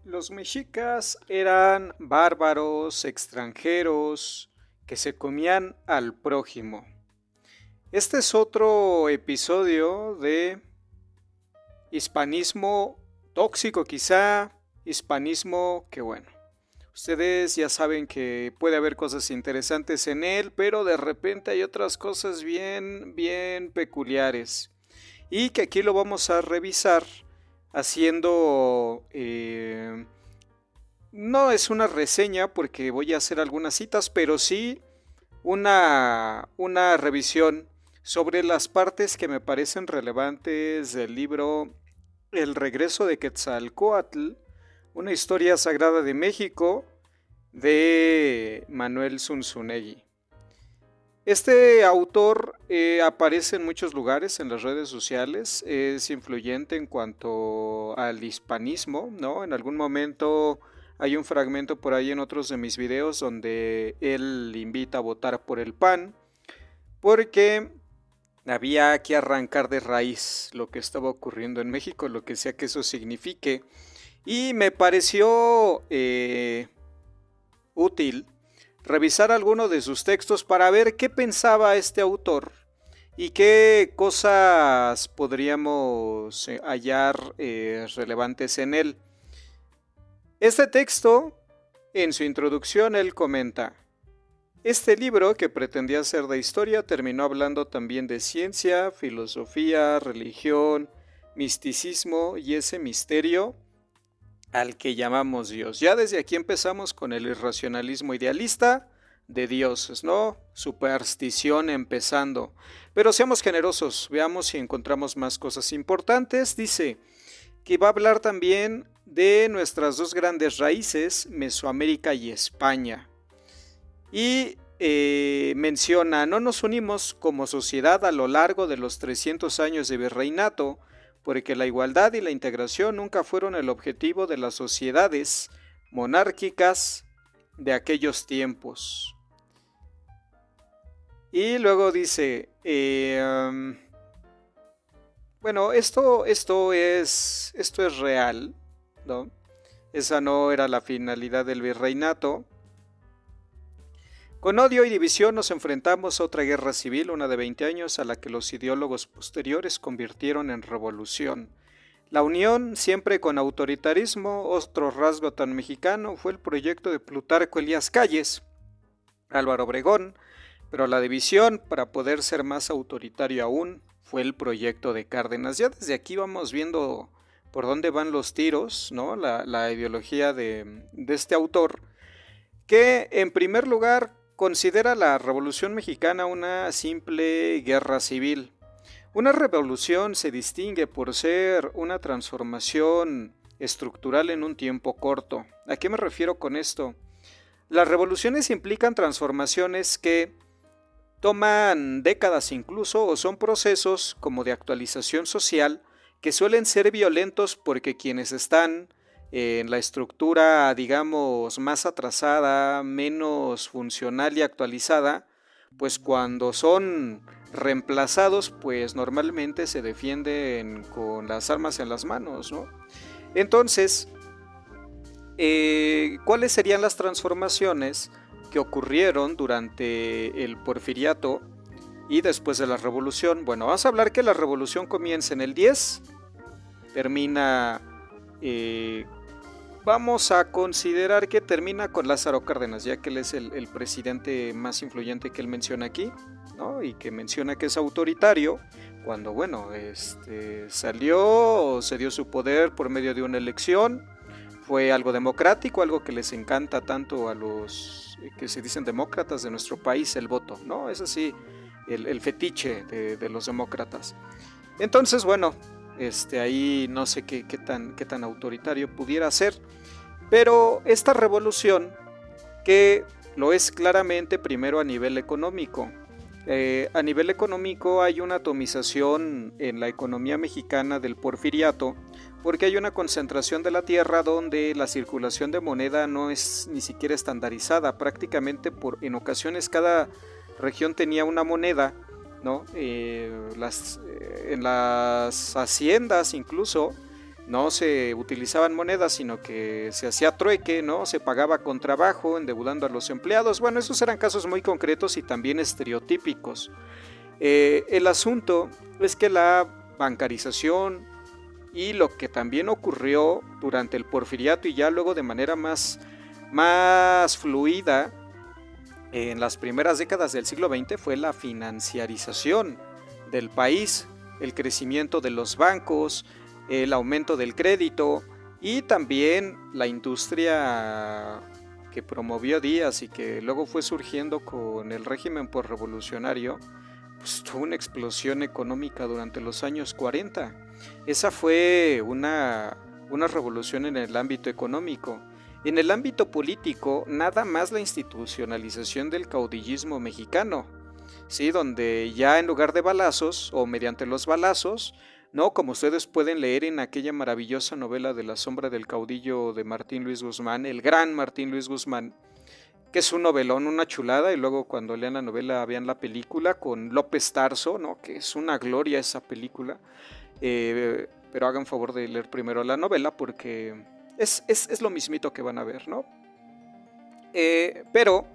Los mexicas eran bárbaros, extranjeros, que se comían al prójimo. Este es otro episodio de hispanismo tóxico quizá, hispanismo que bueno. Ustedes ya saben que puede haber cosas interesantes en él, pero de repente hay otras cosas bien peculiares. Y que aquí lo vamos a revisar haciendo no es una reseña porque voy a hacer algunas citas, pero sí una revisión sobre las partes que me parecen relevantes del libro El regreso de Quetzalcóatl, una historia sagrada de México de Manuel Zunzunegui. Este autor aparece en muchos lugares en las redes sociales, es influyente en cuanto al hispanismo, ¿no? En algún momento hay un fragmento por ahí en otros de mis videos donde él invita a votar por el PAN, porque había que arrancar de raíz lo que estaba ocurriendo en México, lo que sea que eso signifique. Y me pareció útil revisar alguno de sus textos para ver qué pensaba este autor y qué cosas podríamos hallar relevantes en él. Este texto, en su introducción, él comenta: este libro, que pretendía ser de historia, terminó hablando también de ciencia, filosofía, religión, misticismo y ese misterio al que llamamos Dios. Ya desde aquí empezamos con el irracionalismo idealista de dioses, ¿no? Superstición empezando. Pero seamos generosos, veamos si encontramos más cosas importantes. Dice que va a hablar también de nuestras dos grandes raíces, Mesoamérica y España. Y menciona: no nos unimos como sociedad a lo largo de los 300 años de virreinato, porque la igualdad y la integración nunca fueron el objetivo de las sociedades monárquicas de aquellos tiempos. Y luego dice, bueno, esto es real, ¿no? Esa no era la finalidad del virreinato. Con odio y división nos enfrentamos a otra guerra civil, una de 20 años, a la que los ideólogos posteriores convirtieron en revolución. La unión, siempre con autoritarismo, otro rasgo tan mexicano, fue el proyecto de Plutarco Elías Calles, Álvaro Obregón, pero la división, para poder ser más autoritario aún, fue el proyecto de Cárdenas. Ya desde aquí vamos viendo por dónde van los tiros, ¿no? La ideología de este autor, que en primer lugar considera la Revolución Mexicana una simple guerra civil. Una revolución se distingue por ser una transformación estructural en un tiempo corto. ¿A qué me refiero con esto? Las revoluciones implican transformaciones que toman décadas incluso, o son procesos como de actualización social que suelen ser violentos porque quienes están en la estructura, digamos, más atrasada, menos funcional y actualizada, pues cuando son reemplazados, pues normalmente se defienden con las armas en las manos, ¿no? Entonces, ¿cuáles serían las transformaciones que ocurrieron durante el Porfiriato y después de la Revolución? Bueno, vamos a hablar que la Revolución comienza en el 10, termina... vamos a considerar que termina con Lázaro Cárdenas, ya que él es el presidente más influyente que él menciona aquí, ¿no? Y que menciona que es autoritario, cuando, bueno, salió, se dio su poder por medio de una elección, fue algo democrático, algo que les encanta tanto a los que se dicen demócratas de nuestro país, el voto, ¿no? Es así, el fetiche de los demócratas. Entonces, bueno, ahí no sé qué tan autoritario pudiera ser, pero esta revolución, que lo es claramente primero a nivel económico. A nivel económico hay una atomización en la economía mexicana del porfiriato, porque hay una concentración de la tierra donde la circulación de moneda no es ni siquiera estandarizada. Prácticamente en ocasiones cada región tenía una moneda, ¿no? En las haciendas incluso no se utilizaban monedas, sino que se hacía trueque, ¿no? Se pagaba con trabajo, endeudando a los empleados. Bueno, esos eran casos muy concretos y también estereotípicos. El asunto es que la bancarización y lo que también ocurrió durante el porfiriato y ya luego de manera más fluida en las primeras décadas del siglo XX fue la financiarización del país, el crecimiento de los bancos, el aumento del crédito y también la industria que promovió Díaz y que luego fue surgiendo con el régimen posrevolucionario, pues tuvo una explosión económica durante los años 40. Esa fue una revolución en el ámbito económico. En el ámbito político, nada más la institucionalización del caudillismo mexicano, ¿sí? Donde ya en lugar de balazos o mediante los balazos, ¿no? Como ustedes pueden leer en aquella maravillosa novela de La sombra del caudillo de Martín Luis Guzmán, el gran Martín Luis Guzmán, que es un novelón, una chulada, y luego cuando lean la novela vean la película con López Tarso, ¿no? Que es una gloria esa película, pero hagan favor de leer primero la novela porque es lo mismito que van a ver, ¿no? Pero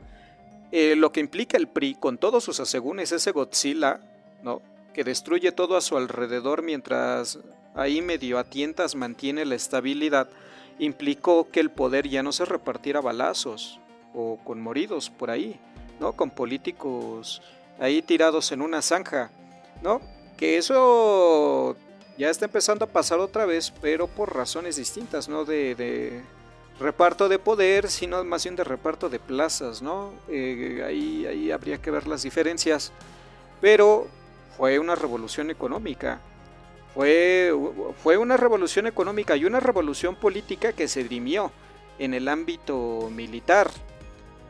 lo que implica el PRI con todos sus asegúnes, ese Godzilla, ¿no? Que destruye todo a su alrededor mientras ahí medio a tientas mantiene la estabilidad, implicó que el poder ya no se repartiera a balazos o con moridos por ahí, ¿no? Con políticos ahí tirados en una zanja, ¿no? Que eso ya está empezando a pasar otra vez, pero por razones distintas, no de reparto de poder, sino más bien de reparto de plazas, ¿no? Ahí habría que ver las diferencias, pero fue una revolución económica, fue una revolución económica y una revolución política que se dirimió en el ámbito militar,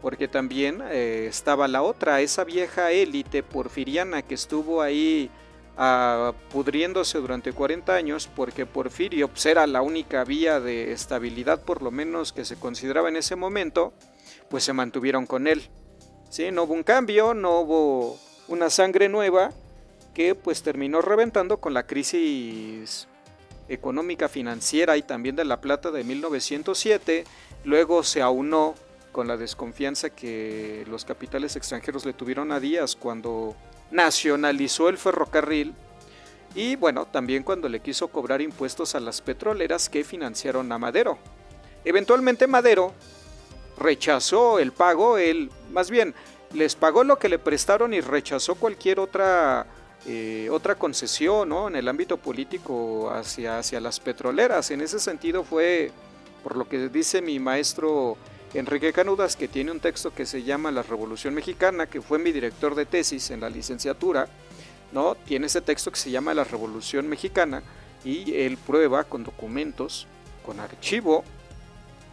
porque también estaba la otra, esa vieja élite porfiriana que estuvo ahí pudriéndose durante 40 años, porque Porfirio pues, era la única vía de estabilidad, por lo menos que se consideraba en ese momento, pues se mantuvieron con él. ¿Sí? No hubo un cambio, no hubo una sangre nueva, que pues terminó reventando con la crisis económica, financiera y también de la plata de 1907, luego se aunó con la desconfianza que los capitales extranjeros le tuvieron a Díaz cuando nacionalizó el ferrocarril y bueno, también cuando le quiso cobrar impuestos a las petroleras que financiaron a Madero. Eventualmente Madero rechazó el pago, más bien les pagó lo que le prestaron y rechazó cualquier otra concesión, ¿no? En el ámbito político hacia las petroleras. En ese sentido fue, por lo que dice mi maestro Enrique Canudas, que tiene un texto que se llama La Revolución Mexicana, que fue mi director de tesis en la licenciatura, ¿no? Tiene ese texto que se llama La Revolución Mexicana y él prueba con documentos, con archivo,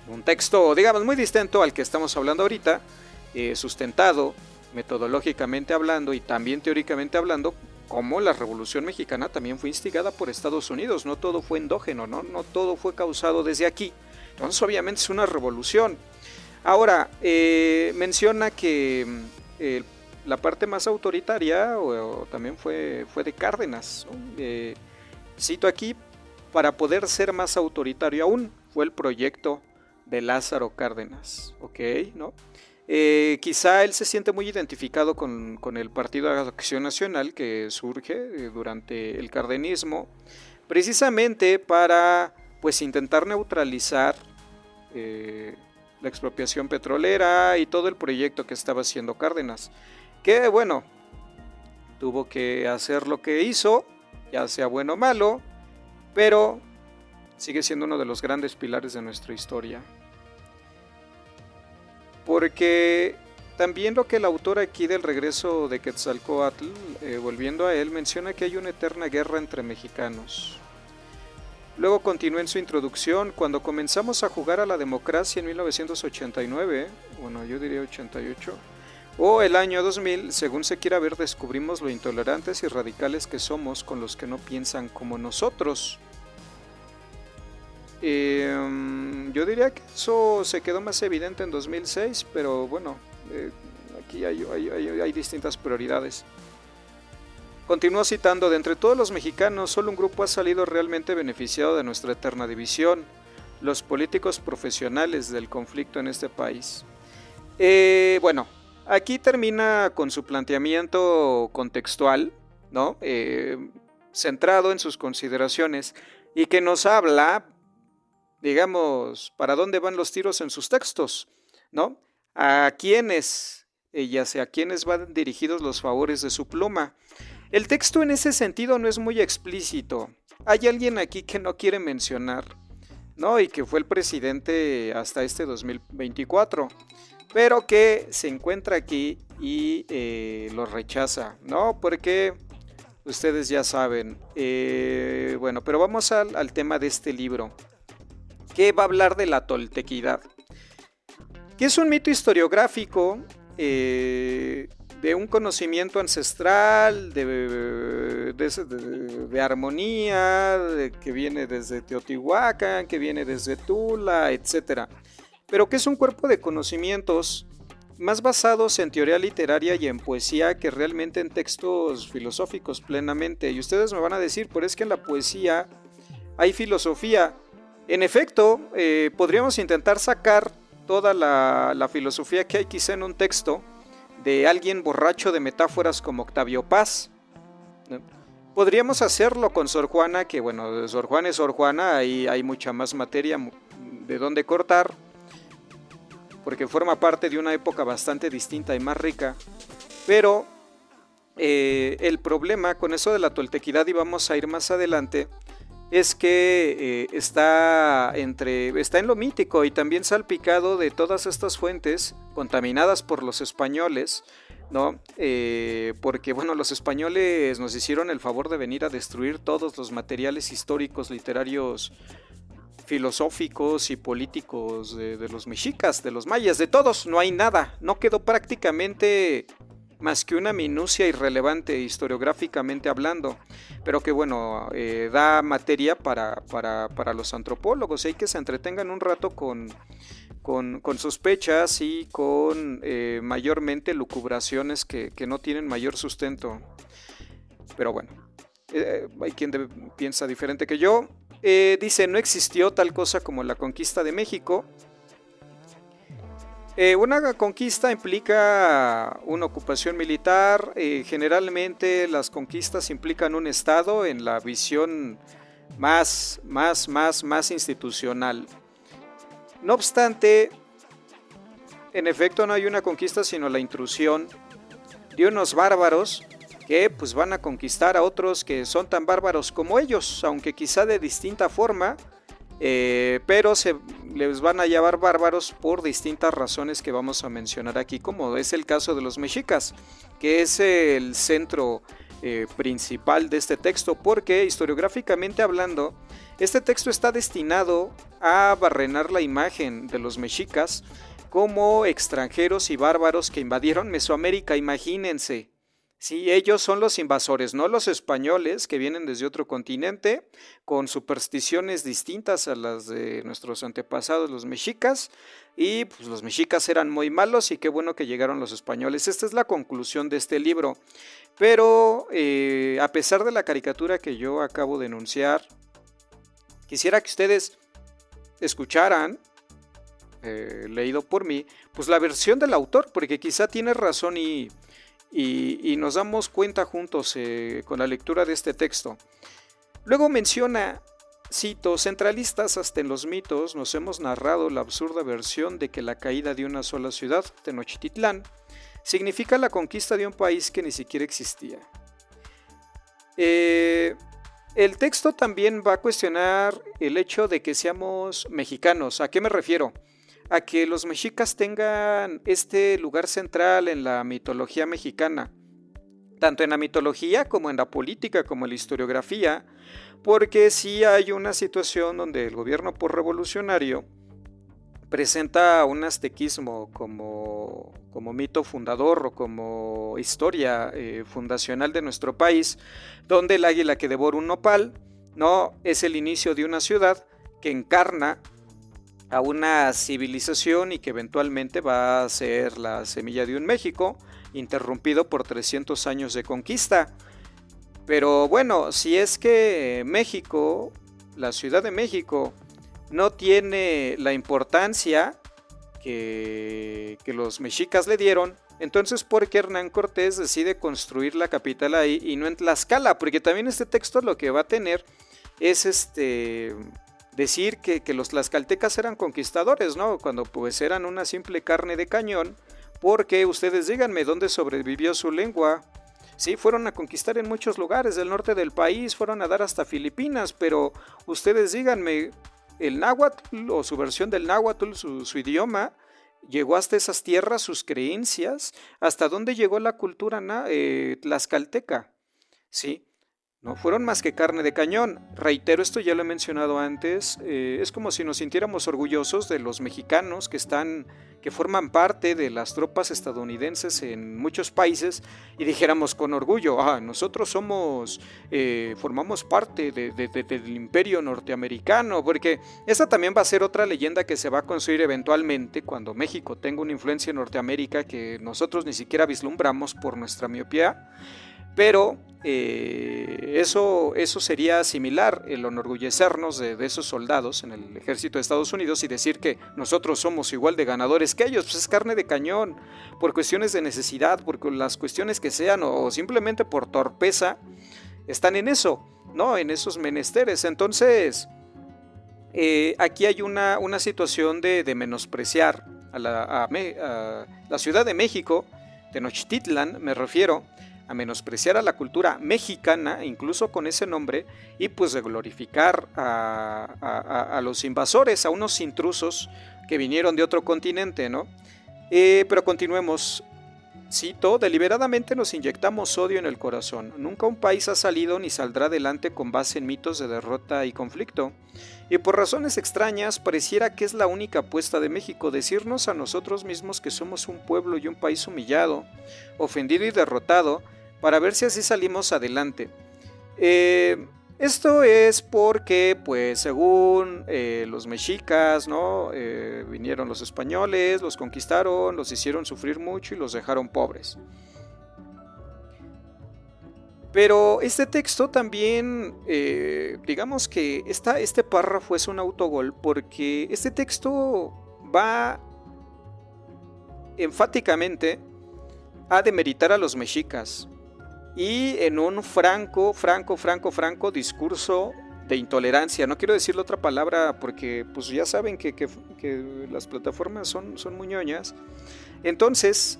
un texto, digamos, muy distinto al que estamos hablando ahorita, sustentado metodológicamente hablando y también teóricamente hablando, como la Revolución Mexicana también fue instigada por Estados Unidos, no todo fue endógeno, no todo fue causado desde aquí. Entonces obviamente es una revolución. Ahora, menciona que la parte más autoritaria también fue de Cárdenas, ¿no? Cito aquí, para poder ser más autoritario aún, fue el proyecto de Lázaro Cárdenas, ¿ok? ¿No? Quizá él se siente muy identificado con el Partido de Acción Nacional que surge durante el cardenismo, precisamente para pues intentar neutralizar la expropiación petrolera y todo el proyecto que estaba haciendo Cárdenas, que bueno, tuvo que hacer lo que hizo, ya sea bueno o malo, pero sigue siendo uno de los grandes pilares de nuestra historia. Porque también lo que el autor aquí del regreso de Quetzalcóatl, volviendo a él, menciona que hay una eterna guerra entre mexicanos. Luego continúa en su introducción, cuando comenzamos a jugar a la democracia en 1989, bueno, yo diría 88, o el año 2000, según se quiera ver, descubrimos lo intolerantes y radicales que somos con los que no piensan como nosotros. Yo diría que eso se quedó más evidente en 2006, pero bueno, aquí hay distintas prioridades. Continuó citando: de entre todos los mexicanos, solo un grupo ha salido realmente beneficiado de nuestra eterna división, los políticos profesionales del conflicto en este país. Bueno, aquí termina con su planteamiento contextual, ¿no? Centrado en sus consideraciones y que nos habla, digamos, para dónde van los tiros en sus textos, ¿no? A quiénes, ya sea a quiénes van dirigidos los favores de su pluma. El texto en ese sentido no es muy explícito. Hay alguien aquí que no quiere mencionar, ¿no? Y que fue el presidente hasta este 2024, pero que se encuentra aquí y lo rechaza, ¿no? Porque ustedes ya saben. Bueno, pero vamos al tema de este libro, que va a hablar de la toltequidad, que es un mito historiográfico de un conocimiento ancestral, de armonía, que viene desde Teotihuacán, que viene desde Tula, etcétera, pero que es un cuerpo de conocimientos más basados en teoría literaria y en poesía que realmente en textos filosóficos plenamente. Y ustedes me van a decir: pero es que en la poesía hay filosofía. En efecto, podríamos intentar sacar toda la filosofía que hay quizá en un texto de alguien borracho de metáforas como Octavio Paz, ¿no? Podríamos hacerlo con Sor Juana, que bueno, Sor Juana es Sor Juana, ahí hay mucha más materia de dónde cortar, porque forma parte de una época bastante distinta y más rica. Pero el problema con eso de la toltequidad, y vamos a ir más adelante, es que está en lo mítico y también salpicado de todas estas fuentes contaminadas por los españoles, ¿no? Porque bueno, los españoles nos hicieron el favor de venir a destruir todos los materiales históricos, literarios, filosóficos y políticos de los mexicas, de los mayas, de todos. No hay nada, no quedó prácticamente más que una minucia irrelevante historiográficamente hablando, pero que bueno, da materia para los antropólogos, y hay que se entretengan un rato con sospechas y con mayormente lucubraciones que no tienen mayor sustento. Pero bueno, hay quien piensa diferente que yo. Dice: no existió tal cosa como la conquista de México. Una conquista implica una ocupación militar. Generalmente las conquistas implican un estado en la visión más institucional. No obstante, en efecto no hay una conquista, sino la intrusión de unos bárbaros que pues van a conquistar a otros que son tan bárbaros como ellos, aunque quizá de distinta forma. Pero se les van a llamar bárbaros por distintas razones que vamos a mencionar aquí, como es el caso de los mexicas, que es el centro principal de este texto, porque historiográficamente hablando, este texto está destinado a barrenar la imagen de los mexicas como extranjeros y bárbaros que invadieron Mesoamérica. Imagínense. Sí, ellos son los invasores, no los españoles que vienen desde otro continente con supersticiones distintas a las de nuestros antepasados, los mexicas, y pues los mexicas eran muy malos y qué bueno que llegaron los españoles. Esta es la conclusión de este libro, pero a pesar de la caricatura que yo acabo de enunciar, quisiera que ustedes escucharan, leído por mí, pues la versión del autor, porque quizá tiene razón y nos damos cuenta juntos con la lectura de este texto. Luego menciona, cito: centralistas hasta en los mitos nos hemos narrado la absurda versión de que la caída de una sola ciudad, Tenochtitlán, significa la conquista de un país que ni siquiera existía. El texto también va a cuestionar el hecho de que seamos mexicanos. ¿A qué me refiero? A que los mexicas tengan este lugar central en la mitología mexicana, tanto en la mitología como en la política, como en la historiografía, porque sí hay una situación donde el gobierno posrevolucionario presenta un aztequismo como mito fundador o como historia fundacional de nuestro país, donde el águila que devora un nopal, ¿no?, es el inicio de una ciudad que encarna a una civilización y que eventualmente va a ser la semilla de un México interrumpido por 300 años de conquista. Pero bueno, si es que México, la Ciudad de México, no tiene la importancia que los mexicas le dieron, entonces ¿por qué Hernán Cortés decide construir la capital ahí y no en Tlaxcala? Porque también este texto lo que va a tener es decir que los tlaxcaltecas eran conquistadores, ¿no? Cuando pues eran una simple carne de cañón, porque ustedes díganme dónde sobrevivió su lengua. Sí, fueron a conquistar en muchos lugares del norte del país, fueron a dar hasta Filipinas, pero ustedes díganme, el náhuatl o su versión del náhuatl, su idioma, llegó hasta esas tierras, sus creencias, hasta dónde llegó la cultura tlaxcalteca, ¿sí? No fueron más que carne de cañón. Reitero, esto ya lo he mencionado antes. Es como si nos sintiéramos orgullosos de los mexicanos que forman parte de las tropas estadounidenses en muchos países y dijéramos con orgullo, nosotros formamos parte del imperio norteamericano, porque esa también va a ser otra leyenda que se va a construir eventualmente cuando México tenga una influencia en Norteamérica que nosotros ni siquiera vislumbramos por nuestra miopía. Pero eso sería similar, el enorgullecernos de esos soldados en el ejército de Estados Unidos y decir que nosotros somos igual de ganadores que ellos, pues es carne de cañón, por cuestiones de necesidad, por las cuestiones que sean o simplemente por torpeza, están en eso, ¿no? En esos menesteres. Entonces, aquí hay una situación de menospreciar a la Ciudad de México, Tenochtitlan me refiero, a menospreciar a la cultura mexicana, incluso con ese nombre, y pues de glorificar a los invasores, a unos intrusos que vinieron de otro continente, ¿no? Pero continuemos. Cito, deliberadamente nos inyectamos odio en el corazón. Nunca un país ha salido ni saldrá adelante con base en mitos de derrota y conflicto. Y por razones extrañas, pareciera que es la única apuesta de México, decirnos a nosotros mismos que somos un pueblo y un país humillado, ofendido y derrotado, para ver si así salimos adelante. Esto es porque, pues, según los mexicas, ¿no? Vinieron los españoles, los conquistaron, los hicieron sufrir mucho y los dejaron pobres. Pero este texto también, digamos que este párrafo es un autogol porque este texto va enfáticamente a demeritar a los mexicas. Y en un franco discurso de intolerancia. No quiero decirle otra palabra porque pues ya saben que las plataformas son muy ñoñas. Entonces,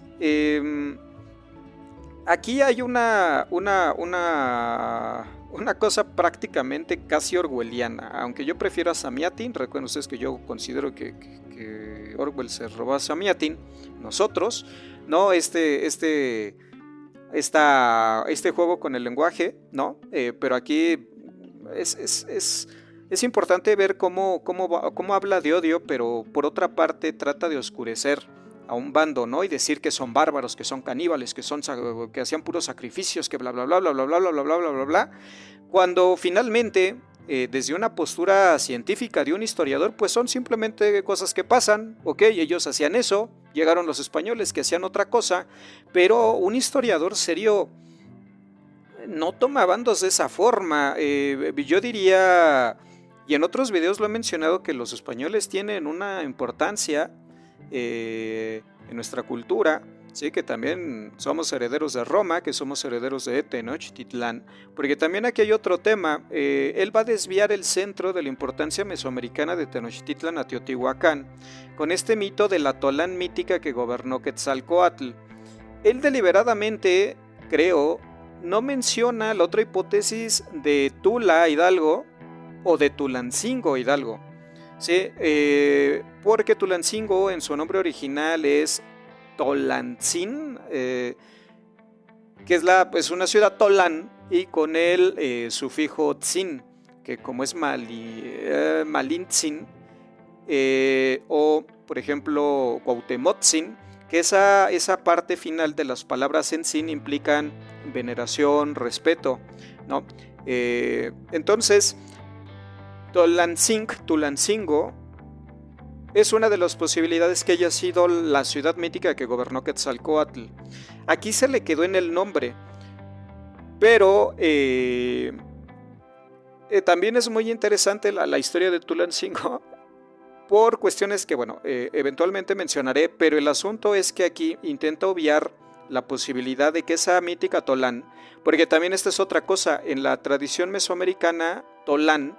aquí hay una cosa prácticamente casi orwelliana. Aunque yo prefiero a Samiatin, recuerden ustedes que yo considero que Orwell se robó a Samiatin. Nosotros, ¿no? Este juego con el lenguaje, ¿no? Pero aquí es importante ver cómo habla de odio, pero por otra parte trata de oscurecer a un bando, ¿no? Y decir que son bárbaros, que son caníbales, que hacían puros sacrificios, que bla bla bla bla bla bla bla bla bla bla bla bla, cuando finalmente desde una postura científica de un historiador, pues son simplemente cosas que pasan, ok, ellos hacían eso, llegaron los españoles que hacían otra cosa, pero un historiador serio no toma bandos de esa forma. Yo diría, y en otros videos lo he mencionado, que los españoles tienen una importancia en nuestra cultura, ¿sí? Que también somos herederos de Roma, que somos herederos de Tenochtitlán, porque también aquí hay otro tema. Él va a desviar el centro de la importancia mesoamericana de Tenochtitlán a Teotihuacán, con este mito de la Tolán mítica que gobernó Quetzalcóatl. Él deliberadamente, creo, no menciona la otra hipótesis de Tula Hidalgo o de Tulancingo Hidalgo, ¿sí? Porque Tulancingo en su nombre original es Tolantzin, que es una ciudad Tolán, y con el sufijo tzin, que como es Malintzin, o por ejemplo Cuauhtemotzin, que esa parte final de las palabras en tzin implican veneración, respeto, ¿no? Entonces, Tulancingo es una de las posibilidades que haya sido la ciudad mítica que gobernó Quetzalcóatl. Aquí se le quedó en el nombre. Pero también es muy interesante la historia de Tulancingo por cuestiones que, bueno, eventualmente mencionaré, pero el asunto es que aquí intenta obviar la posibilidad de que esa mítica Tolán, porque también esta es otra cosa, en la tradición mesoamericana, Tolán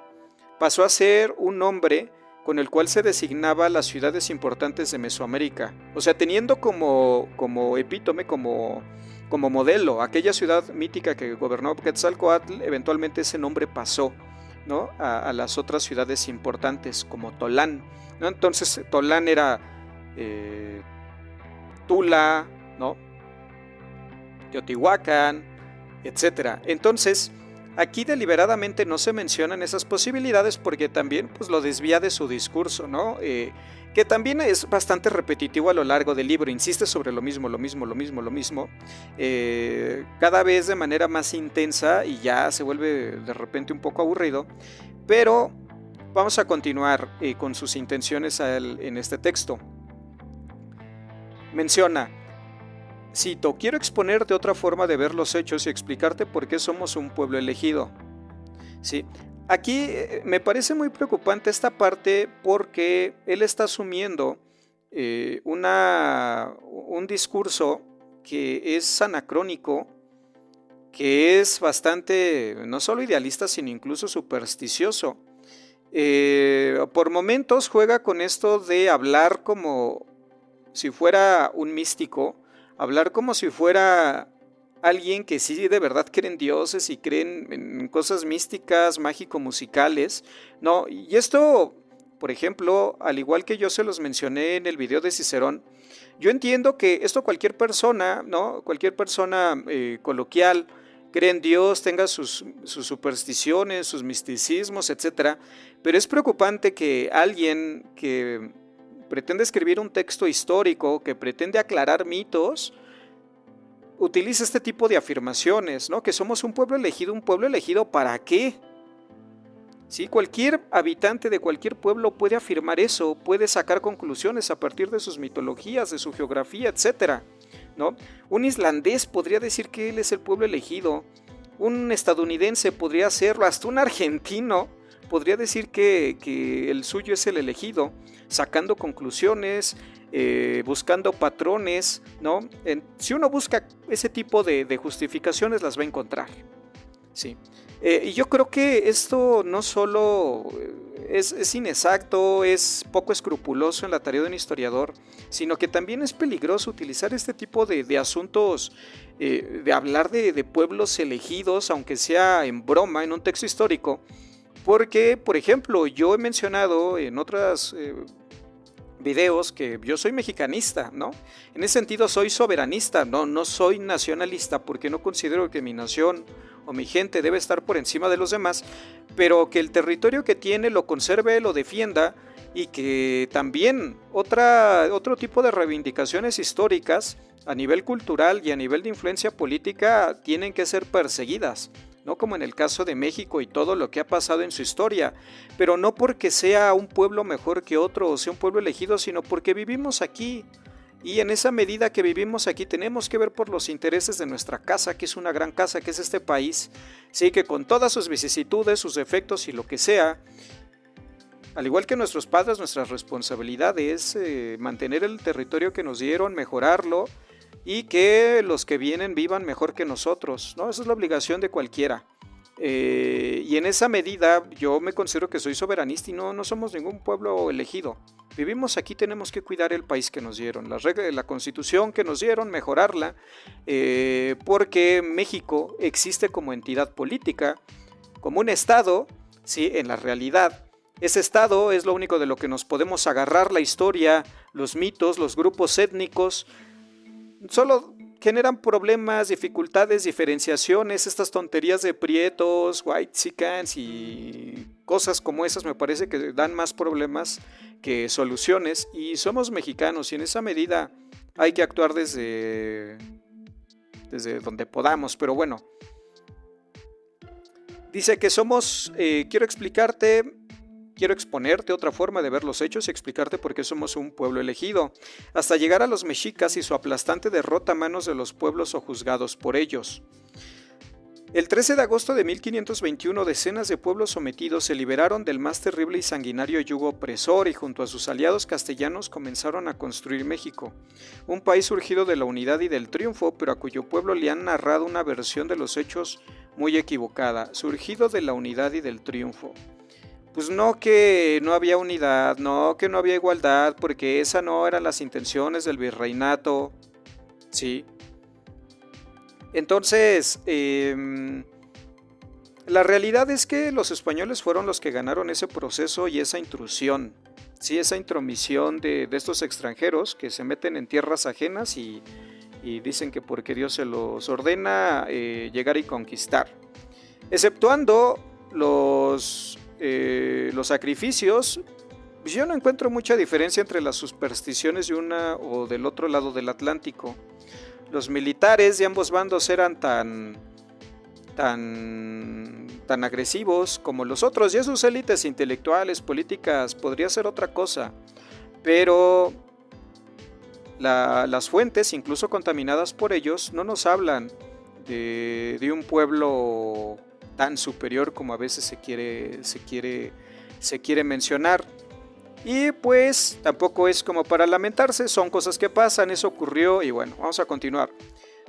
pasó a ser un nombre con el cual se designaba las ciudades importantes de Mesoamérica. O sea, teniendo como epítome, como modelo, aquella ciudad mítica que gobernó Quetzalcóatl, eventualmente ese nombre pasó, ¿no?, a las otras ciudades importantes, como Tolán, ¿no? Entonces, Tolán era Tula, ¿no?, Teotihuacán, etcétera. Entonces, aquí deliberadamente no se mencionan esas posibilidades porque también pues, lo desvía de su discurso, ¿no? Que también es bastante repetitivo a lo largo del libro, insiste sobre lo mismo, cada vez de manera más intensa y ya se vuelve de repente un poco aburrido, pero vamos a continuar con sus intenciones en este texto. Menciona, cito, quiero exponerte otra forma de ver los hechos y explicarte por qué somos un pueblo elegido. Sí, aquí me parece muy preocupante esta parte porque él está asumiendo un discurso que es anacrónico, que es bastante, no solo idealista, sino incluso supersticioso. Por momentos juega con esto de hablar como si fuera un místico, hablar como si fuera alguien que sí de verdad cree en dioses y creen en cosas místicas, mágico-musicales, ¿no? Y esto, por ejemplo, al igual que yo se los mencioné en el video de Cicerón, yo entiendo que esto cualquier persona, ¿no? Cualquier persona coloquial, cree en Dios, tenga sus supersticiones, sus misticismos, etcétera, pero es preocupante que alguien que pretende escribir un texto histórico, que pretende aclarar mitos, utiliza este tipo de afirmaciones, ¿no? Que somos un pueblo elegido ¿para qué? ¿Sí? Cualquier habitante de cualquier pueblo puede afirmar eso, puede sacar conclusiones a partir de sus mitologías, de su geografía, etcétera, ¿no? Un islandés podría decir que él es el pueblo elegido, un estadounidense podría hacerlo, hasta un argentino podría decir que el suyo es el elegido, sacando conclusiones, buscando patrones, ¿no? Si uno busca ese tipo de justificaciones, las va a encontrar. Sí. Y yo creo que esto no solo es inexacto, es poco escrupuloso en la tarea de un historiador, sino que también es peligroso utilizar este tipo de asuntos, de hablar de pueblos elegidos, aunque sea en broma, en un texto histórico, porque, por ejemplo, yo he mencionado en otros videos que yo soy mexicanista, ¿no? En ese sentido soy soberanista, no soy nacionalista, porque no considero que mi nación o mi gente debe estar por encima de los demás, pero que el territorio que tiene lo conserve, lo defienda, y que también otro tipo de reivindicaciones históricas a nivel cultural y a nivel de influencia política tienen que ser perseguidas, no como en el caso de México y todo lo que ha pasado en su historia, pero no porque sea un pueblo mejor que otro o sea un pueblo elegido, sino porque vivimos aquí. Y en esa medida que vivimos aquí tenemos que ver por los intereses de nuestra casa, que es una gran casa, que es este país, sí, que con todas sus vicisitudes, sus defectos y lo que sea, al igual que nuestros padres, nuestra responsabilidad es mantener el territorio que nos dieron, mejorarlo, y que los que vienen vivan mejor que nosotros, ¿no? Esa es la obligación de cualquiera. Y en esa medida yo me considero que soy soberanista y no somos ningún pueblo elegido. Vivimos aquí, tenemos que cuidar el país que nos dieron, las reglas de la constitución que nos dieron, mejorarla, porque México existe como entidad política, como un estado, ¿sí? En la realidad. Ese estado es lo único de lo que nos podemos agarrar, la historia, los mitos, los grupos étnicos, solo generan problemas, dificultades, diferenciaciones, estas tonterías de prietos, whitexicans y cosas como esas me parece que dan más problemas que soluciones, y somos mexicanos y en esa medida hay que actuar desde donde podamos, pero bueno. Dice que somos, quiero exponerte otra forma de ver los hechos y explicarte por qué somos un pueblo elegido, hasta llegar a los mexicas y su aplastante derrota a manos de los pueblos o juzgados por ellos. El 13 de agosto de 1521 decenas de pueblos sometidos se liberaron del más terrible y sanguinario yugo opresor y junto a sus aliados castellanos comenzaron a construir México, un país surgido de la unidad y del triunfo, pero a cuyo pueblo le han narrado una versión de los hechos muy equivocada, surgido de la unidad y del triunfo. Pues no que no había unidad, no que no había igualdad, porque esa no eran las intenciones del virreinato, sí. Entonces, la realidad es que los españoles fueron los que ganaron ese proceso y esa intrusión, sí, esa intromisión de estos extranjeros que se meten en tierras ajenas y dicen que porque Dios se los ordena llegar y conquistar. Exceptuando los sacrificios, pues yo no encuentro mucha diferencia entre las supersticiones de una o del otro lado del Atlántico. Los militares de ambos bandos eran tan agresivos como los otros, y sus élites intelectuales, políticas, podría ser otra cosa, pero las fuentes, incluso contaminadas por ellos, no nos hablan de un pueblo tan superior como a veces se quiere mencionar. Y pues tampoco es como para lamentarse, son cosas que pasan, eso ocurrió y bueno, vamos a continuar.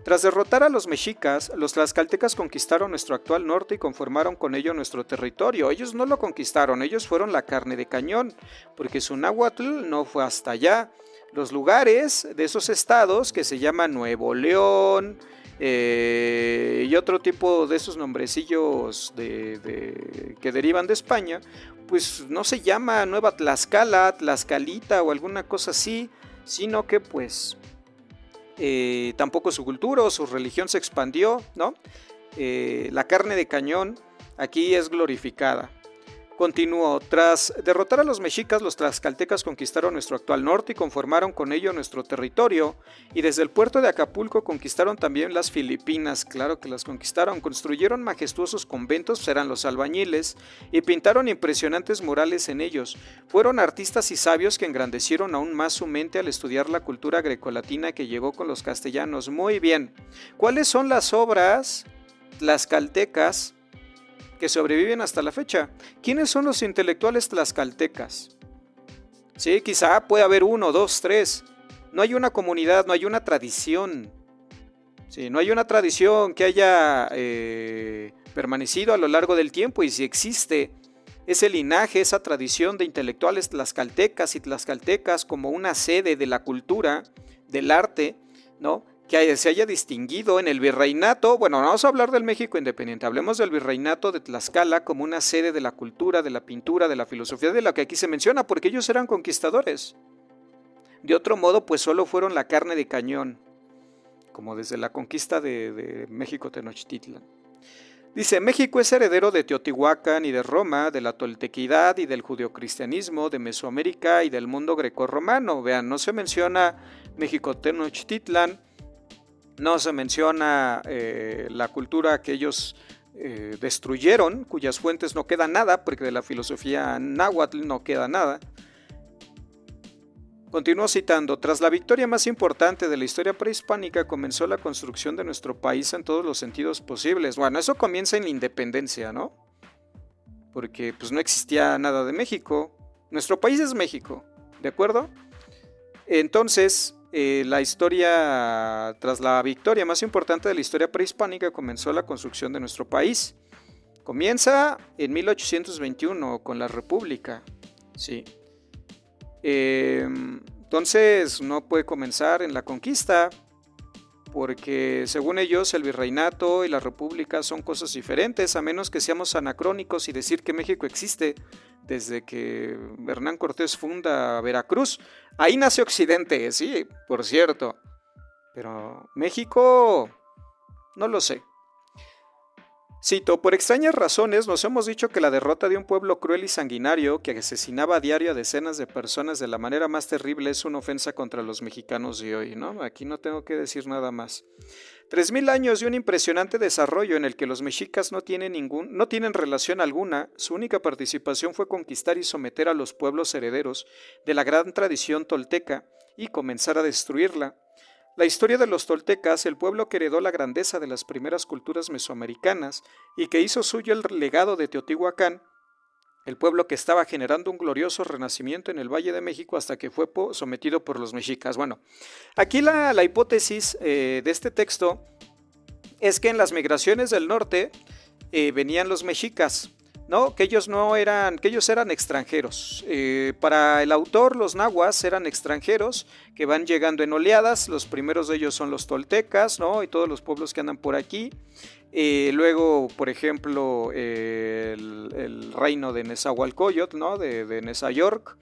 Tras derrotar a los mexicas, los tlaxcaltecas conquistaron nuestro actual norte y conformaron con ello nuestro territorio. Ellos no lo conquistaron, ellos fueron la carne de cañón, porque su náhuatl no fue hasta allá. Los lugares de esos estados, que se llaman Nuevo León y otro tipo de esos nombrecillos que derivan de España, pues no se llama Nueva Tlaxcala, Tlaxcalita o alguna cosa así, sino que pues tampoco su cultura o su religión se expandió, ¿no? La carne de cañón aquí es glorificada. Continuó, tras derrotar a los mexicas, los tlaxcaltecas conquistaron nuestro actual norte y conformaron con ello nuestro territorio, y desde el puerto de Acapulco conquistaron también las Filipinas, claro que las conquistaron, construyeron majestuosos conventos, eran los albañiles, y pintaron impresionantes murales en ellos. Fueron artistas y sabios que engrandecieron aún más su mente al estudiar la cultura grecolatina que llegó con los castellanos. Muy bien, ¿cuáles son las obras tlaxcaltecas que sobreviven hasta la fecha? ¿Quiénes son los intelectuales tlaxcaltecas? Sí, quizá puede haber uno, dos, tres. No hay una comunidad, no hay una tradición. Sí, no hay una tradición que haya permanecido a lo largo del tiempo, y si existe ese linaje, esa tradición de intelectuales tlaxcaltecas y tlaxcaltecas como una sede de la cultura, del arte, ¿no?, que se haya distinguido en el virreinato. Bueno, no vamos a hablar del México independiente, hablemos del virreinato de Tlaxcala como una sede de la cultura, de la pintura, de la filosofía, de la que aquí se menciona, porque ellos eran conquistadores. De otro modo, pues solo fueron la carne de cañón, como desde la conquista de México Tenochtitlan. Dice, México es heredero de Teotihuacán y de Roma, de la toltequidad y del judeocristianismo, de Mesoamérica y del mundo grecorromano. Vean, no se menciona México Tenochtitlan, no se menciona la cultura que ellos destruyeron, cuyas fuentes no queda nada, porque de la filosofía náhuatl no queda nada. Continúo citando, tras la victoria más importante de la historia prehispánica comenzó la construcción de nuestro país en todos los sentidos posibles. Bueno, eso comienza en la independencia, ¿no? Porque pues no existía nada de México. Nuestro país es México, ¿de acuerdo? Entonces, la historia, tras la victoria más importante de la historia prehispánica, comenzó la construcción de nuestro país. Comienza en 1821 con la República, sí. Entonces no puede comenzar en la conquista, porque según ellos el virreinato y la república son cosas diferentes, a menos que seamos anacrónicos y decir que México existe desde que Hernán Cortés funda Veracruz. Ahí nace Occidente, sí, por cierto, pero México no lo sé. Cito, por extrañas razones nos hemos dicho que la derrota de un pueblo cruel y sanguinario que asesinaba a diario a decenas de personas de la manera más terrible es una ofensa contra los mexicanos de hoy, ¿no? Aquí no tengo que decir nada más. 3000 años de un impresionante desarrollo en el que los mexicas no tienen relación alguna, su única participación fue conquistar y someter a los pueblos herederos de la gran tradición tolteca y comenzar a destruirla. La historia de los toltecas, el pueblo que heredó la grandeza de las primeras culturas mesoamericanas y que hizo suyo el legado de Teotihuacán, el pueblo que estaba generando un glorioso renacimiento en el Valle de México hasta que fue sometido por los mexicas. Bueno, aquí la hipótesis de este texto es que en las migraciones del norte venían los mexicas, ¿no? Que ellos no eran, que ellos eran extranjeros. Para el autor, los nahuas eran extranjeros que van llegando en oleadas. Los primeros de ellos son los toltecas, ¿no? Y todos los pueblos que andan por aquí. Luego, por ejemplo, el reino de Nezahualcóyotl, ¿no? de Nezayork,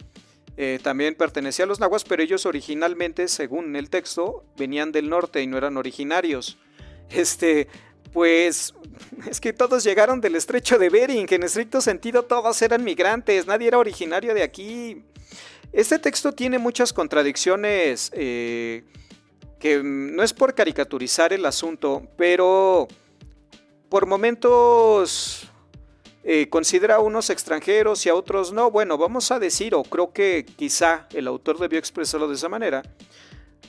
también pertenecía a los nahuas, pero ellos originalmente, según el texto, venían del norte y no eran originarios. Pues es que todos llegaron del estrecho de Bering, en estricto sentido todos eran migrantes, nadie era originario de aquí. Este texto tiene muchas contradicciones, que no es por caricaturizar el asunto, pero por momentos considera a unos extranjeros y a otros no. Bueno, vamos a decir, o creo que quizá el autor debió expresarlo de esa manera,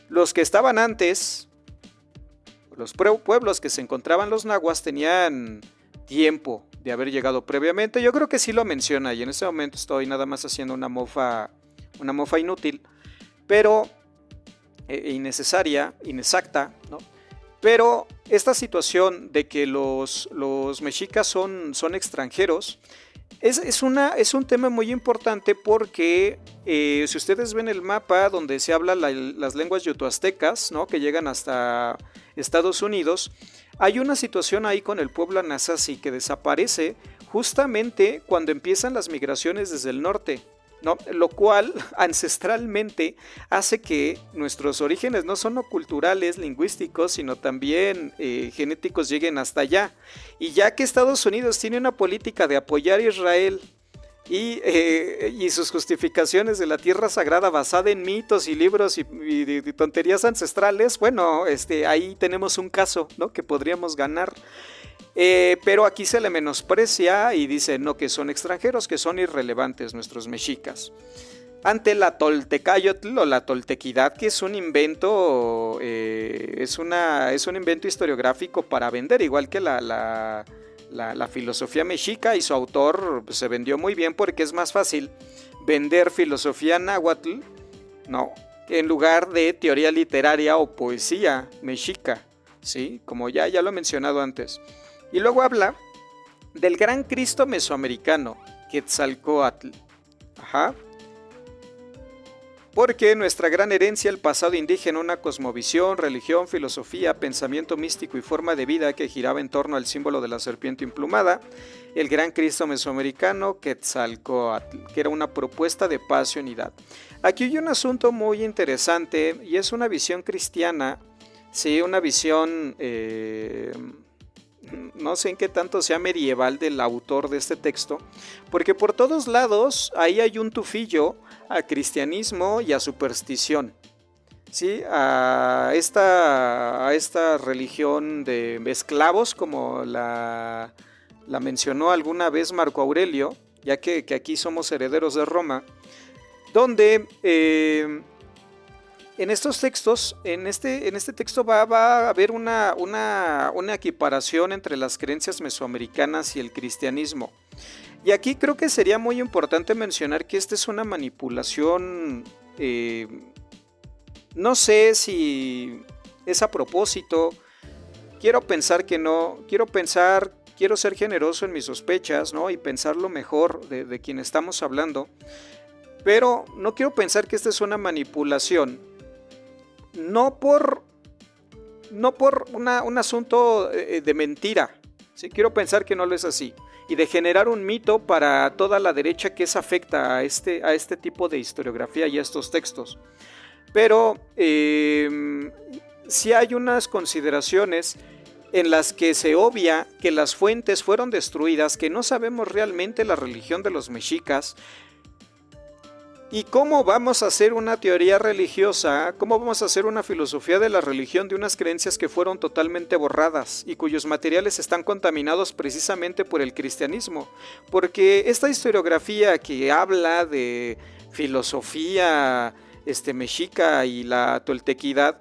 los que estaban antes, los pueblos que se encontraban los nahuas tenían tiempo de haber llegado previamente. Yo creo que sí lo menciona y en este momento estoy nada más haciendo una mofa inútil, pero innecesaria, inexacta, ¿no? Pero esta situación de que los mexicas son extranjeros es un tema muy importante porque si ustedes ven el mapa donde se habla las lenguas yotoaztecas, ¿no? Que llegan hasta Estados Unidos, hay una situación ahí con el pueblo Anasazi que desaparece justamente cuando empiezan las migraciones desde el norte, ¿no? Lo cual ancestralmente hace que nuestros orígenes no solo culturales, lingüísticos, sino también genéticos lleguen hasta allá. Y ya que Estados Unidos tiene una política de apoyar a Israel y sus justificaciones de la tierra sagrada basada en mitos y libros y tonterías ancestrales, bueno, ahí tenemos un caso, ¿no? Que podríamos ganar. Pero aquí se le menosprecia y dice no, que son extranjeros, que son irrelevantes nuestros mexicas. Ante la toltecayotl o la toltequidad, que es un invento, es un invento historiográfico para vender, igual que la filosofía mexica, y su autor se vendió muy bien porque es más fácil vender filosofía náhuatl, ¿no? En lugar de teoría literaria o poesía mexica, ¿sí? Como ya lo he mencionado antes. Y luego habla del gran Cristo mesoamericano, Quetzalcóatl. Ajá. Porque nuestra gran herencia, el pasado indígena, una cosmovisión, religión, filosofía, pensamiento místico y forma de vida que giraba en torno al símbolo de la serpiente emplumada, el gran Cristo mesoamericano, Quetzalcóatl, que era una propuesta de paz y unidad. Aquí hay un asunto muy interesante y es una visión cristiana, sí, una visión... no sé en qué tanto sea medieval del autor de este texto, porque por todos lados ahí hay un tufillo a cristianismo y a superstición, ¿sí? A esta religión de esclavos, como la mencionó alguna vez Marco Aurelio, ya que aquí somos herederos de Roma, donde... en estos textos, en este texto va a haber una equiparación entre las creencias mesoamericanas y el cristianismo. Y aquí creo que sería muy importante mencionar que esta es una manipulación, no sé si es a propósito, quiero pensar que no, quiero ser generoso en mis sospechas, ¿no? Y pensar lo mejor de quien estamos hablando, pero no quiero pensar que esta es una manipulación. No por un asunto de mentira, ¿sí? Quiero pensar que no lo es así, y de generar un mito para toda la derecha que es afecta a este tipo de historiografía y a estos textos. Pero sí hay unas consideraciones en las que se obvia que las fuentes fueron destruidas, que no sabemos realmente la religión de los mexicas. ¿Y cómo vamos a hacer una teoría religiosa? ¿Cómo vamos a hacer una filosofía de la religión de unas creencias que fueron totalmente borradas y cuyos materiales están contaminados precisamente por el cristianismo? Porque esta historiografía que habla de filosofía mexica y la toltequidad,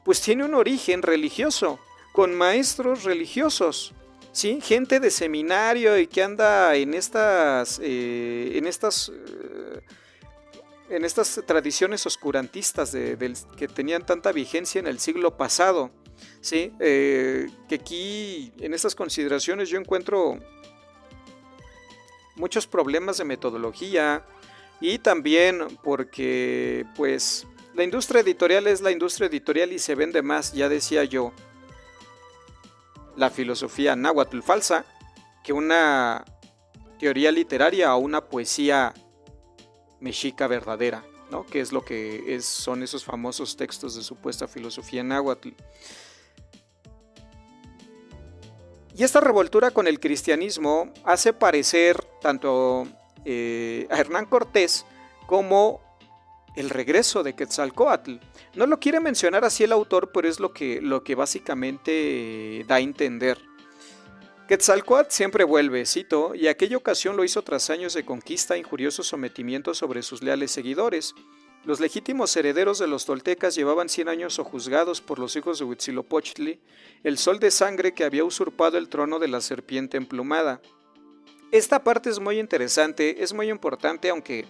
pues tiene un origen religioso, con maestros religiosos, ¿sí? Gente de seminario y que anda en estas tradiciones oscurantistas que tenían tanta vigencia en el siglo pasado, ¿sí? Que aquí en estas consideraciones yo encuentro muchos problemas de metodología y también porque pues la industria editorial es la industria editorial y se vende más, ya decía yo, la filosofía náhuatl falsa que una teoría literaria o una poesía mexica verdadera, ¿no? Que es lo que son esos famosos textos de supuesta filosofía náhuatl. Y esta revoltura con el cristianismo hace parecer tanto a Hernán Cortés como el regreso de Quetzalcóatl. No lo quiere mencionar así el autor, pero es lo que básicamente da a entender. Quetzalcóatl siempre vuelve, cito, y aquella ocasión lo hizo tras años de conquista e injurioso sometimiento sobre sus leales seguidores. Los legítimos herederos de los toltecas llevaban 100 años sojuzgados por los hijos de Huitzilopochtli, el sol de sangre que había usurpado el trono de la serpiente emplumada. Esta parte es muy interesante, es muy importante, aunque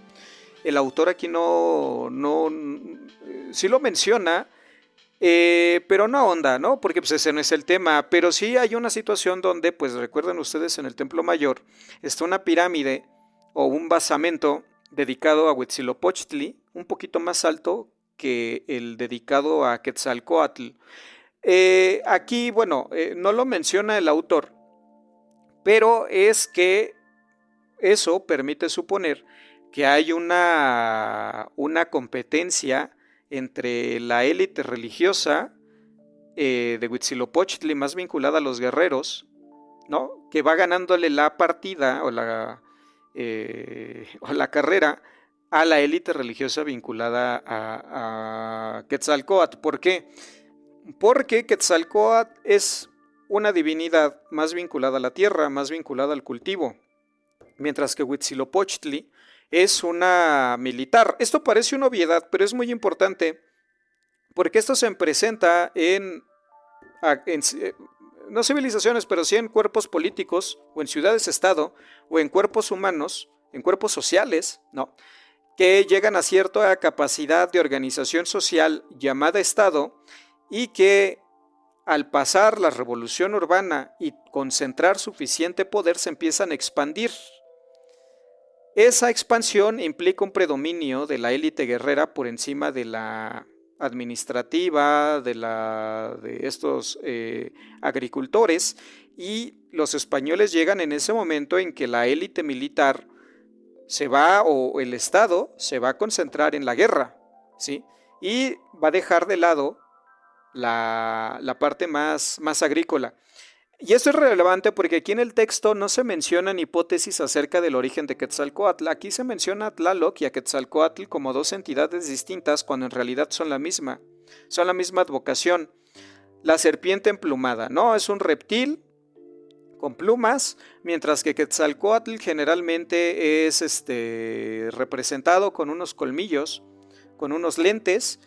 el autor aquí sí lo menciona, pero no ahonda, ¿no? Porque pues ese no es el tema, pero sí hay una situación donde, pues recuerden ustedes, en el Templo Mayor está una pirámide o un basamento dedicado a Huitzilopochtli, un poquito más alto que el dedicado a Quetzalcóatl. Aquí, bueno, no lo menciona el autor, pero es que eso permite suponer que hay una competencia entre la élite religiosa de Huitzilopochtli, más vinculada a los guerreros, ¿no? Que va ganándole la partida o la carrera a la élite religiosa vinculada a Quetzalcóatl. ¿Por qué? Porque Quetzalcóatl es una divinidad más vinculada a la tierra, más vinculada al cultivo, mientras que Huitzilopochtli es una militar. Esto parece una obviedad, pero es muy importante porque esto se presenta en no civilizaciones, pero sí en cuerpos políticos o en ciudades-estado o en cuerpos humanos, en cuerpos sociales, ¿no? Que llegan a cierta capacidad de organización social llamada Estado y que al pasar la revolución urbana y concentrar suficiente poder se empiezan a expandir. Esa expansión implica un predominio de la élite guerrera por encima de la administrativa, de estos agricultores, y los españoles llegan en ese momento en que la élite militar se va, o el Estado se va a concentrar en la guerra, ¿sí? Y va a dejar de lado la parte más agrícola. Y esto es relevante porque aquí en el texto no se mencionan hipótesis acerca del origen de Quetzalcóatl. Aquí se menciona a Tlaloc y a Quetzalcóatl como dos entidades distintas cuando en realidad son la misma advocación. La serpiente emplumada, ¿no? Es un reptil con plumas, mientras que Quetzalcóatl generalmente es representado con unos colmillos, con unos lentes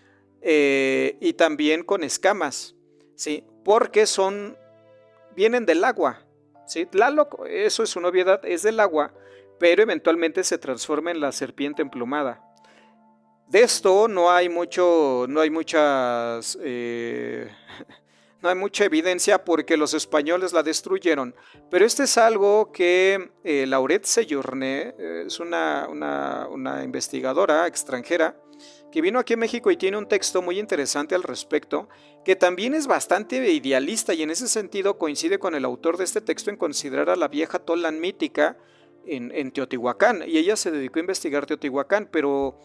y también con escamas, ¿sí? Porque vienen del agua, ¿sí? Tlaloc, eso es una obviedad, es del agua, pero eventualmente se transforma en la serpiente emplumada. De esto no hay mucha evidencia porque los españoles la destruyeron, pero este es algo que Laurette Sejourné, es una investigadora extranjera que vino aquí a México y tiene un texto muy interesante al respecto, que también es bastante idealista y en ese sentido coincide con el autor de este texto en considerar a la vieja Tolan mítica en Teotihuacán, y ella se dedicó a investigar Teotihuacán, pero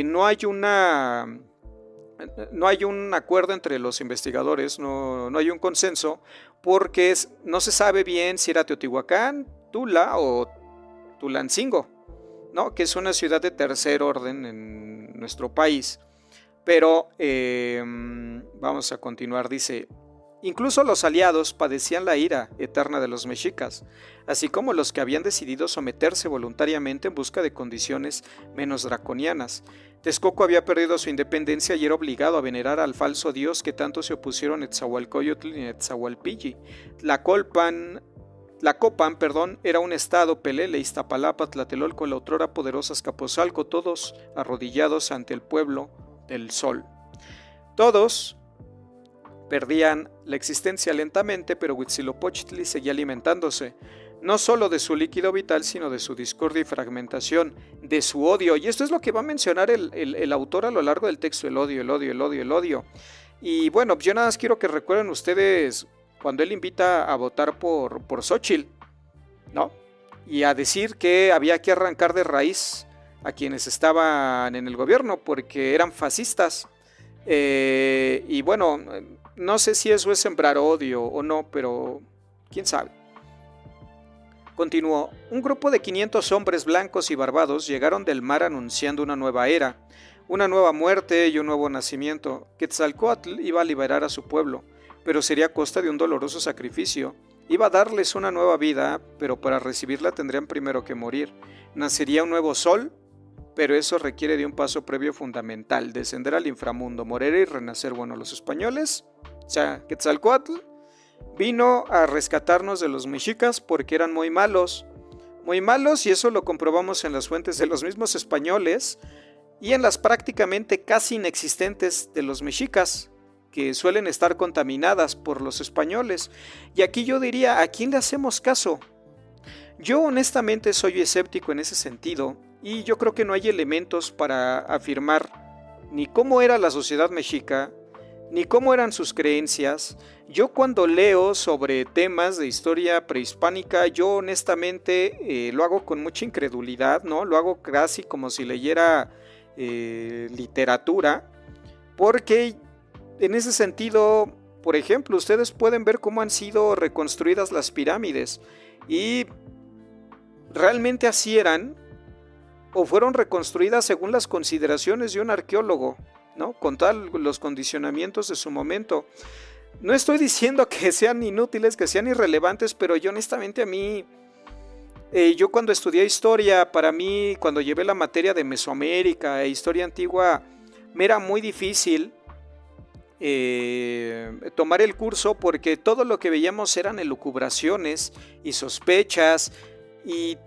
no hay un acuerdo entre los investigadores, no hay un consenso, porque no se sabe bien si era Teotihuacán, Tula o Tulancingo, ¿no? Que es una ciudad de tercer orden en nuestro país. Pero vamos a continuar, dice: Incluso los aliados padecían la ira eterna de los mexicas, así como los que habían decidido someterse voluntariamente en busca de condiciones menos draconianas. Texcoco había perdido su independencia y era obligado a venerar al falso dios que tanto se opusieron Netzahualcoyotl y Netzahualpilli. Tlacopan, era un estado, Pelele, Iztapalapa, Tlatelolco, la otrora poderosa Azcapotzalco, todos arrodillados ante el pueblo del sol. Todos perdían la existencia lentamente, pero Huitzilopochtli seguía alimentándose, no solo de su líquido vital, sino de su discordia y fragmentación, de su odio. Y esto es lo que va a mencionar el autor a lo largo del texto, el odio, el odio, el odio, el odio. Y bueno, yo nada más quiero que recuerden ustedes cuando él invita a votar por Xóchitl, ¿no? Y a decir que había que arrancar de raíz a quienes estaban en el gobierno porque eran fascistas. Y bueno, no sé si eso es sembrar odio o no, pero quién sabe. Continuó, un grupo de 500 hombres blancos y barbados llegaron del mar anunciando una nueva era, una nueva muerte y un nuevo nacimiento. Quetzalcóatl iba a liberar a su pueblo, pero sería a costa de un doloroso sacrificio. Iba a darles una nueva vida, pero para recibirla tendrían primero que morir. Nacería un nuevo sol, pero eso requiere de un paso previo fundamental, descender al inframundo, morir y renacer. Bueno, los españoles, o sea, Quetzalcóatl, vino a rescatarnos de los mexicas porque eran muy malos, y eso lo comprobamos en las fuentes de los mismos españoles y en las prácticamente casi inexistentes de los mexicas, que suelen estar contaminadas por los españoles. Y aquí yo diría, ¿a quién le hacemos caso? Yo honestamente soy escéptico en ese sentido, y yo creo que no hay elementos para afirmar ni cómo era la sociedad mexica, ni cómo eran sus creencias. Yo cuando leo sobre temas de historia prehispánica, yo honestamente lo hago con mucha incredulidad, ¿no? Lo hago casi como si leyera literatura, porque en ese sentido, por ejemplo, ustedes pueden ver cómo han sido reconstruidas las pirámides, y realmente así eran, o fueron reconstruidas según las consideraciones de un arqueólogo, ¿no? Con todos los condicionamientos de su momento. No estoy diciendo que sean inútiles, que sean irrelevantes, pero yo honestamente a mí, yo cuando estudié historia, para mí, cuando llevé la materia de Mesoamérica e historia antigua, me era muy difícil tomar el curso porque todo lo que veíamos eran elucubraciones y sospechas y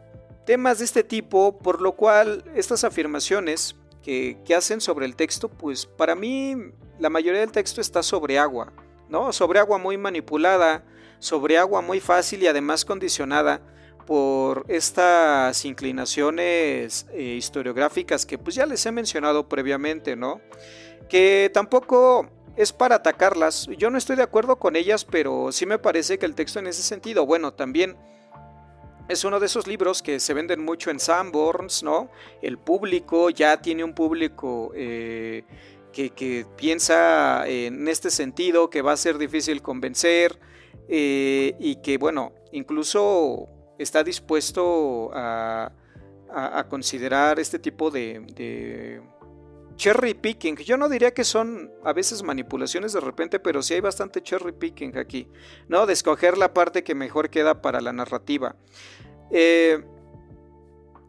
temas de este tipo, por lo cual estas afirmaciones que hacen sobre el texto, pues para mí la mayoría del texto está sobre agua, ¿no? Sobre agua muy manipulada, sobre agua muy fácil y además condicionada por estas inclinaciones historiográficas que pues ya les he mencionado previamente, ¿no? Que tampoco es para atacarlas, yo no estoy de acuerdo con ellas, pero sí me parece que el texto en ese sentido, bueno, también es uno de esos libros que se venden mucho en Sanborns, ¿no? El público ya tiene un público que piensa en este sentido, que va a ser difícil convencer y que, bueno, incluso está dispuesto a considerar este tipo de cherry picking. Yo no diría que son a veces manipulaciones de repente, pero sí hay bastante cherry picking aquí, ¿no? De escoger la parte que mejor queda para la narrativa.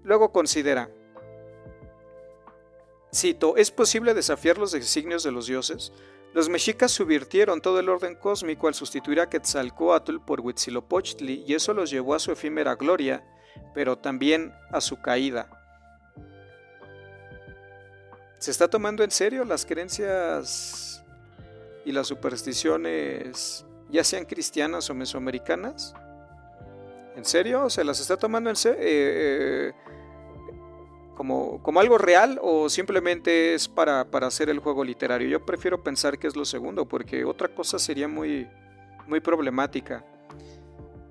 Luego considera, cito, ¿es posible desafiar los designios de los dioses? Los mexicas subvirtieron todo el orden cósmico al sustituir a Quetzalcóatl por Huitzilopochtli, y eso los llevó a su efímera gloria, pero también a su caída. ¿Se está tomando en serio las creencias y las supersticiones, ya sean cristianas o mesoamericanas? ¿En serio? ¿Se las está tomando en serio? ¿Como algo real o simplemente es para hacer el juego literario? Yo prefiero pensar que es lo segundo, porque otra cosa sería muy problemática.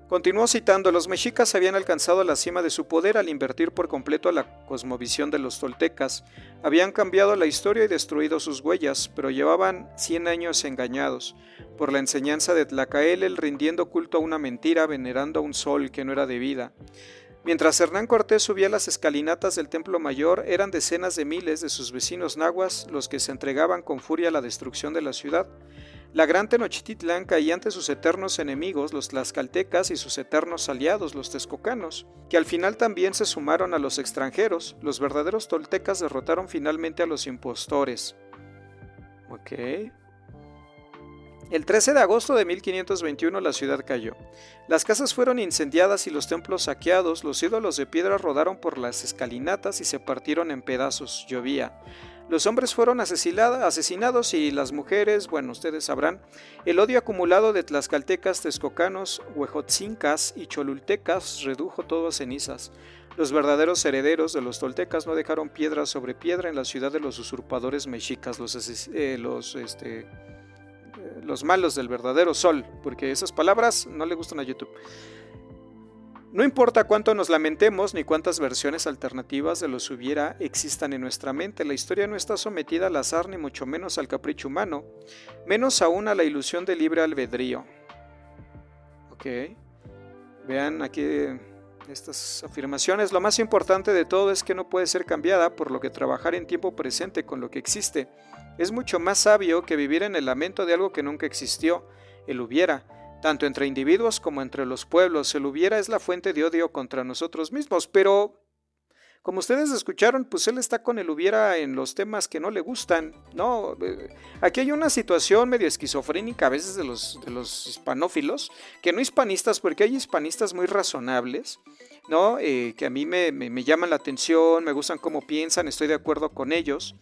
Continuó citando, los mexicas habían alcanzado la cima de su poder al invertir por completo a la cosmovisión de los toltecas. Habían cambiado la historia y destruido sus huellas, pero llevaban 100 años engañados por la enseñanza de Tlacaelel, rindiendo culto a una mentira, venerando a un sol que no era de vida. Mientras Hernán Cortés subía las escalinatas del Templo Mayor, eran decenas de miles de sus vecinos nahuas los que se entregaban con furia a la destrucción de la ciudad. La gran Tenochtitlán caía ante sus eternos enemigos, los tlaxcaltecas, y sus eternos aliados, los texcocanos, que al final también se sumaron a los extranjeros. Los verdaderos toltecas derrotaron finalmente a los impostores. Ok. El 13 de agosto de 1521 la ciudad cayó. Las casas fueron incendiadas y los templos saqueados, los ídolos de piedra rodaron por las escalinatas y se partieron en pedazos, llovía. Los hombres fueron asesinados y las mujeres, bueno, ustedes sabrán, el odio acumulado de tlaxcaltecas, texcocanos, huejotzincas y cholultecas redujo todo a cenizas. Los verdaderos herederos de los toltecas no dejaron piedra sobre piedra en la ciudad de los usurpadores mexicas, los malos del verdadero sol, porque esas palabras no le gustan a YouTube. No importa cuánto nos lamentemos ni cuántas versiones alternativas de los hubiera existan en nuestra mente, la historia no está sometida al azar ni mucho menos al capricho humano, menos aún a la ilusión del libre albedrío. Ok, vean aquí estas afirmaciones. Lo más importante de todo es que no puede ser cambiada, por lo que trabajar en tiempo presente con lo que existe es mucho más sabio que vivir en el lamento de algo que nunca existió, el hubiera. Tanto entre individuos como entre los pueblos, el hubiera es la fuente de odio contra nosotros mismos, pero como ustedes escucharon, pues él está con el hubiera en los temas que no le gustan, ¿no? Aquí hay una situación medio esquizofrénica a veces de los hispanófilos, que no hispanistas, porque hay hispanistas muy razonables, ¿no? Que a mí me llaman la atención, me gustan cómo piensan, estoy de acuerdo con ellos.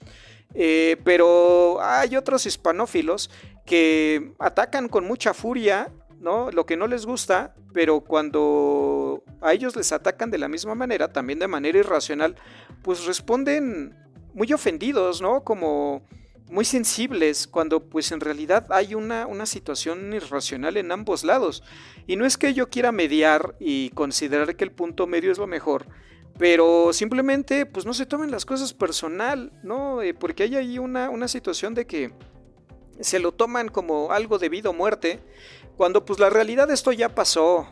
Pero hay otros hispanófilos que atacan con mucha furia, ¿no? Lo que no les gusta, pero cuando a ellos les atacan de la misma manera, también de manera irracional, pues responden muy ofendidos, ¿no? Como muy sensibles, cuando pues en realidad hay una situación irracional en ambos lados. Y no es que yo quiera mediar y considerar que el punto medio es lo mejor, pero simplemente pues no se tomen las cosas personal, ¿no? Porque hay ahí una situación de que se lo toman como algo de vida o muerte, cuando pues la realidad esto ya pasó,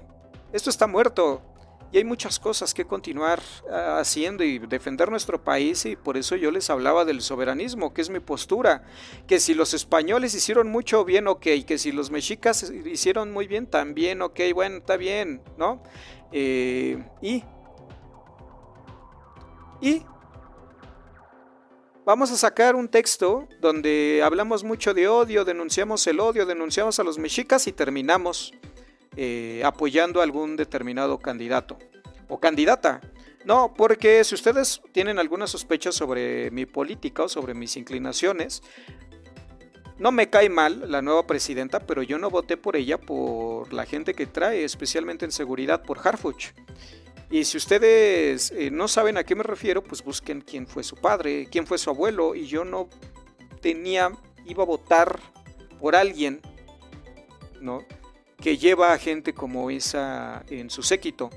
esto está muerto y hay muchas cosas que continuar haciendo y defender nuestro país, y por eso yo les hablaba del soberanismo, que es mi postura, que si los españoles hicieron mucho bien, ok, que si los mexicas hicieron muy bien también, ok, bueno, está bien, ¿no? Y vamos a sacar un texto donde hablamos mucho de odio, denunciamos el odio, denunciamos a los mexicas y terminamos apoyando a algún determinado candidato o candidata. No, porque si ustedes tienen alguna sospecha sobre mi política o sobre mis inclinaciones, no me cae mal la nueva presidenta, pero yo no voté por ella por la gente que trae, especialmente en seguridad, por Harfuch. Y si ustedes no saben a qué me refiero, pues busquen quién fue su padre, quién fue su abuelo. Y yo no iba a votar por alguien, ¿no?, que lleva a gente como esa en su séquito.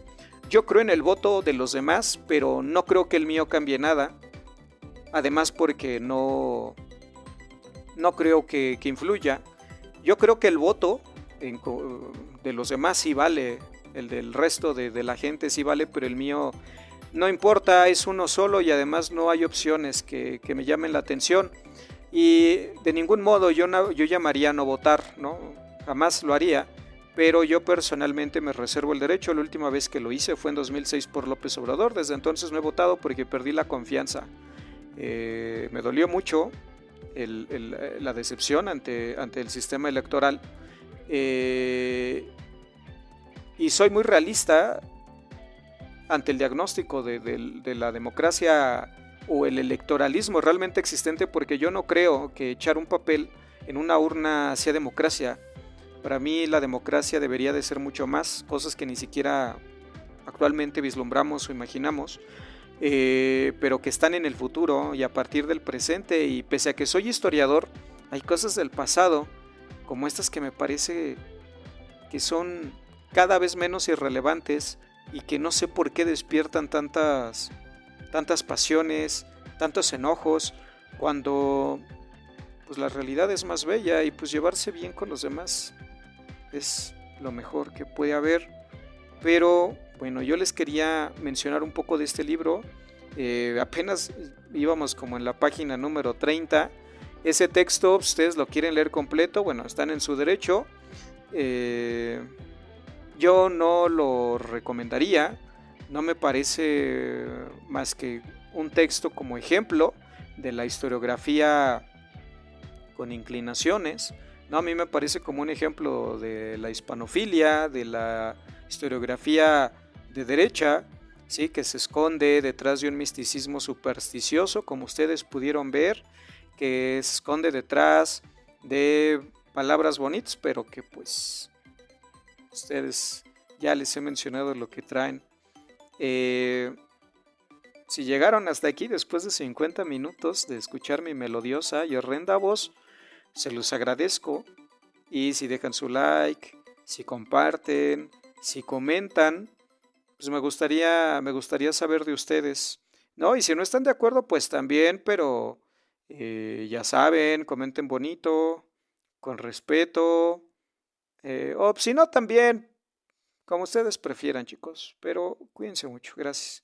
Yo creo en el voto de los demás, pero no creo que el mío cambie nada. Además porque no creo que influya. Yo creo que el voto de los demás sí vale. El del resto de la gente sí vale, pero el mío no importa, es uno solo y además no hay opciones que me llamen la atención. Y de ningún modo yo llamaría a no votar, ¿no? Jamás lo haría, pero yo personalmente me reservo el derecho. La última vez que lo hice fue en 2006 por López Obrador, desde entonces no he votado porque perdí la confianza. Me dolió mucho la decepción ante el sistema electoral. Y soy muy realista ante el diagnóstico de la democracia o el electoralismo realmente existente, porque yo no creo que echar un papel en una urna sea democracia. Para mí la democracia debería de ser mucho más, cosas que ni siquiera actualmente vislumbramos o imaginamos, pero que están en el futuro y a partir del presente. Y pese a que soy historiador, hay cosas del pasado como estas que me parece que son cada vez menos irrelevantes y que no sé por qué despiertan tantas pasiones, tantos enojos, cuando pues la realidad es más bella y pues llevarse bien con los demás es lo mejor que puede haber. Pero bueno, yo les quería mencionar un poco de este libro. Apenas íbamos como en la página número 30 Ese texto, si ustedes lo quieren leer completo, bueno, están en su derecho. Yo no lo recomendaría, no me parece más que un texto como ejemplo de la historiografía con inclinaciones. No, a mí me parece como un ejemplo de la hispanofilia, de la historiografía de derecha, ¿sí? Que se esconde detrás de un misticismo supersticioso, como ustedes pudieron ver, que se esconde detrás de palabras bonitas, pero que pues ustedes ya les he mencionado lo que traen. Eh, si llegaron hasta aquí después de 50 minutos de escuchar mi melodiosa y horrenda voz, se los agradezco. Y si dejan su like, si comparten, si comentan, pues me gustaría saber de ustedes. No, y si no están de acuerdo, pues también, pero ya saben, comenten bonito, con respeto, o si no, también, como ustedes prefieran, chicos. Pero cuídense mucho, gracias.